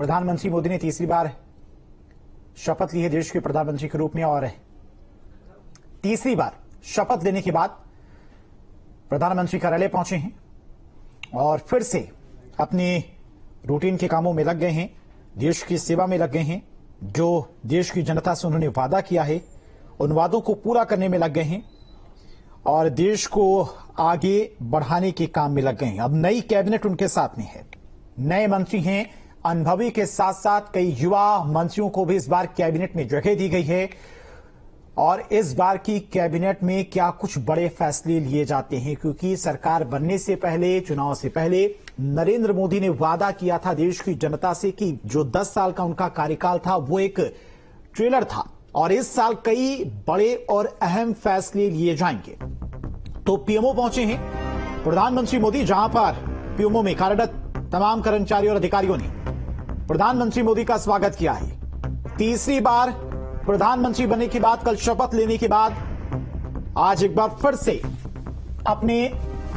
प्रधानमंत्री मोदी ने तीसरी बार शपथ ली है देश के प्रधानमंत्री के रूप में, और तीसरी बार शपथ लेने के बाद प्रधानमंत्री कार्यालय पहुंचे हैं और फिर से अपने रूटीन के कामों में लग गए हैं, देश की सेवा में लग गए हैं। जो देश की जनता से उन्होंने वादा किया है उन वादों को पूरा करने में लग गए हैं और देश को आगे बढ़ाने के काम में लग गए हैं। अब नई कैबिनेट उनके साथ में है, नए मंत्री हैं, अनुभवी के साथ साथ कई युवा मंत्रियों को भी इस बार कैबिनेट में जगह दी गई है। और इस बार की कैबिनेट में क्या कुछ बड़े फैसले लिए जाते हैं, क्योंकि सरकार बनने से पहले, चुनाव से पहले नरेंद्र मोदी ने वादा किया था देश की जनता से कि जो 10 साल का उनका कार्यकाल था वो एक ट्रेलर था और इस साल कई बड़े और अहम फैसले लिए जाएंगे। तो पीएमओ पहुंचे हैं प्रधानमंत्री मोदी, जहां पर पीएमओ में कार्यरत तमाम कर्मचारियों और अधिकारियों ने प्रधानमंत्री मोदी का स्वागत किया है। तीसरी बार प्रधानमंत्री बनने के बाद, कल शपथ लेने के बाद आज एक बार फिर से अपने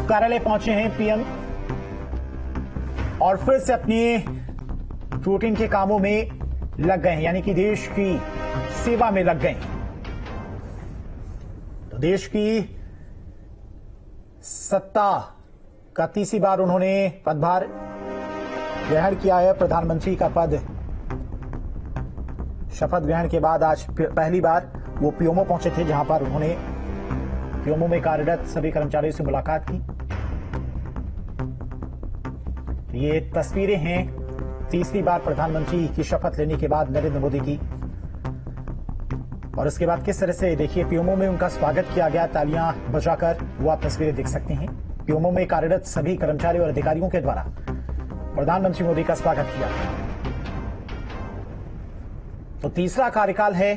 कार्यालय पहुंचे हैं पीएम और फिर से अपने रूटीन के कामों में लग गए हैं, यानी कि देश की सेवा में लग गए हैं। तो देश की सत्ता का तीसरी बार उन्होंने पदभार ग्रहण किया है। प्रधानमंत्री का पद शपथ ग्रहण के बाद आज पहली बार वो पीएमओ पहुंचे थे, जहां पर उन्होंने पीएमओ में कार्यरत सभी कर्मचारियों से मुलाकात की। ये तस्वीरें हैं तीसरी बार प्रधानमंत्री की शपथ लेने के बाद नरेंद्र मोदी की, और उसके बाद किस तरह से देखिए पीएमओ में उनका स्वागत किया गया तालियां बजाकर, वो आप तस्वीरें देख सकते हैं। पीएमओ में कार्यरत सभी कर्मचारियों और अधिकारियों के द्वारा प्रधानमंत्री मोदी का स्वागत किया। तो तीसरा कार्यकाल है,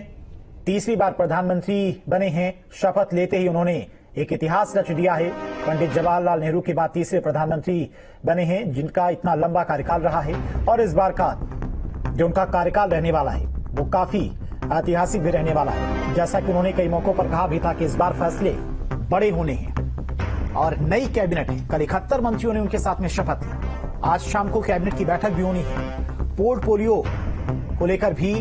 तीसरी बार प्रधानमंत्री बने हैं। शपथ लेते ही उन्होंने एक इतिहास रच दिया है। पंडित जवाहरलाल नेहरू के बाद तीसरे प्रधानमंत्री बने हैं जिनका इतना लंबा कार्यकाल रहा है, और इस बार का जो उनका कार्यकाल रहने वाला है वो काफी ऐतिहासिक भी रहने वाला है। जैसा कि उन्होंने कई मौकों पर कहा भी था कि इस बार फैसले बड़े होने हैं और नई कैबिनेट है। कल 71 मंत्रियों ने उनके साथ में शपथ ली। आज शाम को कैबिनेट की बैठक भी होनी है। पोर्टफोलियो को लेकर भी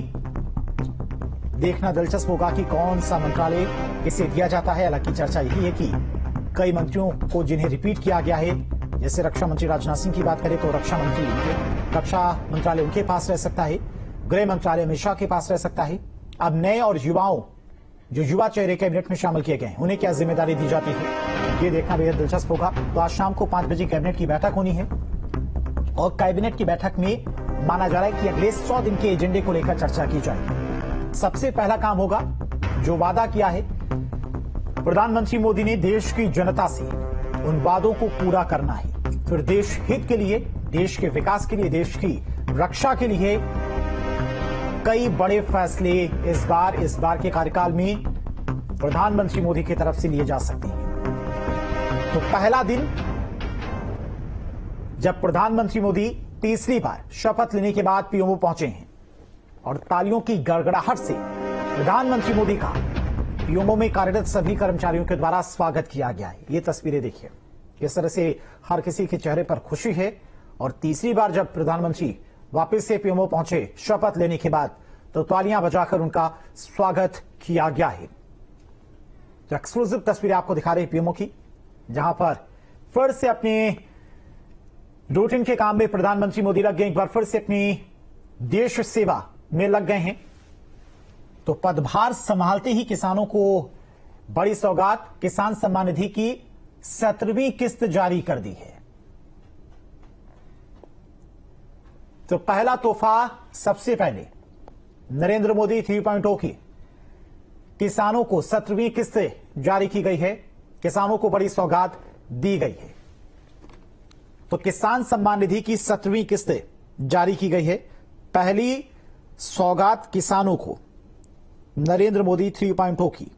देखना दिलचस्प होगा कि कौन सा मंत्रालय किसे दिया जाता है। हालांकि चर्चा यही है कि कई मंत्रियों को जिन्हें रिपीट किया गया है, जैसे रक्षा मंत्री राजनाथ सिंह की बात करें तो रक्षा मंत्रालय उनके पास रह सकता है, गृह मंत्रालय अमित शाह के पास रह सकता है। अब नए और युवाओं, जो युवा चेहरे कैबिनेट में शामिल किए गए हैं, उन्हें क्या जिम्मेदारी दी जाती है, ये देखना बेहद दिलचस्प होगा। तो आज शाम को 5 बजे कैबिनेट की बैठक होनी है और कैबिनेट की बैठक में माना जा रहा है कि अगले 100 दिन के एजेंडे को लेकर चर्चा की जाएगी। सबसे पहला काम होगा, जो वादा किया है प्रधानमंत्री मोदी ने देश की जनता से, उन वादों को पूरा करना है। फिर देश हित के लिए, देश के विकास के लिए, देश की रक्षा के लिए कई बड़े फैसले इस बार के कार्यकाल में प्रधानमंत्री मोदी की तरफ से लिए जा सकते हैं। तो पहला दिन जब प्रधानमंत्री मोदी तीसरी बार शपथ लेने के बाद पीएमओ पहुंचे हैं और तालियों की गड़गड़ाहट से प्रधानमंत्री मोदी का पीएमओ में कार्यरत सभी कर्मचारियों के द्वारा स्वागत किया गया है। ये तस्वीरें देखिए, किस तरह से हर किसी के चेहरे पर खुशी है। और तीसरी बार जब प्रधानमंत्री वापस से पीएमओ पहुंचे शपथ लेने के बाद, तो तालियां बजाकर उनका स्वागत किया गया है। तो एक्सक्लूसिव तस्वीरें आपको दिखा रहे हैं पीएमओ की, जहां पर फिर से अपने रूटीन के काम में प्रधानमंत्री मोदी लग गए, एक बार फिर से अपनी देश सेवा में लग गए हैं। तो पदभार संभालते ही किसानों को बड़ी सौगात, किसान सम्मान निधि की 17वीं किस्त जारी कर दी है। तो पहला तोहफा सबसे पहले नरेंद्र मोदी 3.0 की किसानों को 17वीं किस्त जारी की गई है। किसानों को बड़ी सौगात दी गई है। तो किसान सम्मान निधि की 17वीं किस्त जारी की गई है। पहली सौगात किसानों को नरेंद्र मोदी 3.0 की।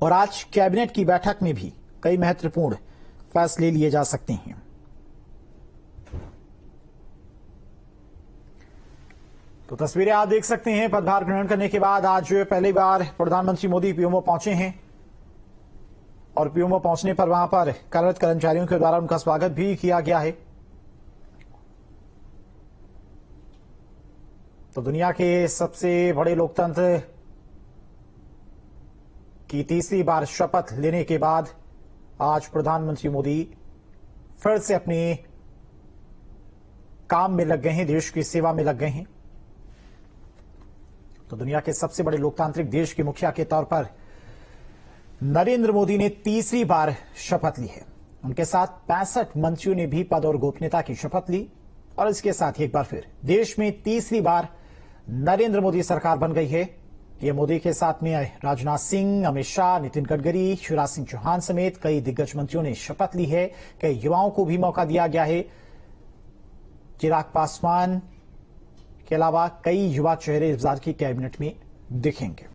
और आज कैबिनेट की बैठक में भी कई महत्वपूर्ण फैसले लिए जा सकते हैं। तो तस्वीरें आप देख सकते हैं। पदभार ग्रहण करने के बाद आज पहली बार प्रधानमंत्री मोदी पीएमओ पहुंचे हैं और पीएमओ पहुंचने पर वहां पर कार्यरत कर्मचारियों के द्वारा उनका स्वागत भी किया गया है। तो दुनिया के सबसे बड़े लोकतंत्र की तीसरी बार शपथ लेने के बाद आज प्रधानमंत्री मोदी फिर से अपने काम में लग गए हैं, देश की सेवा में लग गए हैं। तो दुनिया के सबसे बड़े लोकतांत्रिक देश के मुखिया के तौर पर नरेंद्र मोदी ने तीसरी बार शपथ ली है। उनके साथ 65 मंत्रियों ने भी पद और गोपनीयता की शपथ ली और इसके साथ ही एक बार फिर देश में तीसरी बार नरेंद्र मोदी सरकार बन गई है। ये मोदी के साथ में राजनाथ सिंह, अमित शाह, नितिन गडकरी, शिवराज सिंह चौहान समेत कई दिग्गज मंत्रियों ने शपथ ली है। कई युवाओं को भी मौका दिया गया है। चिराग पासवान के अलावा कई युवा चेहरे इस बार की कैबिनेट में दिखेंगे।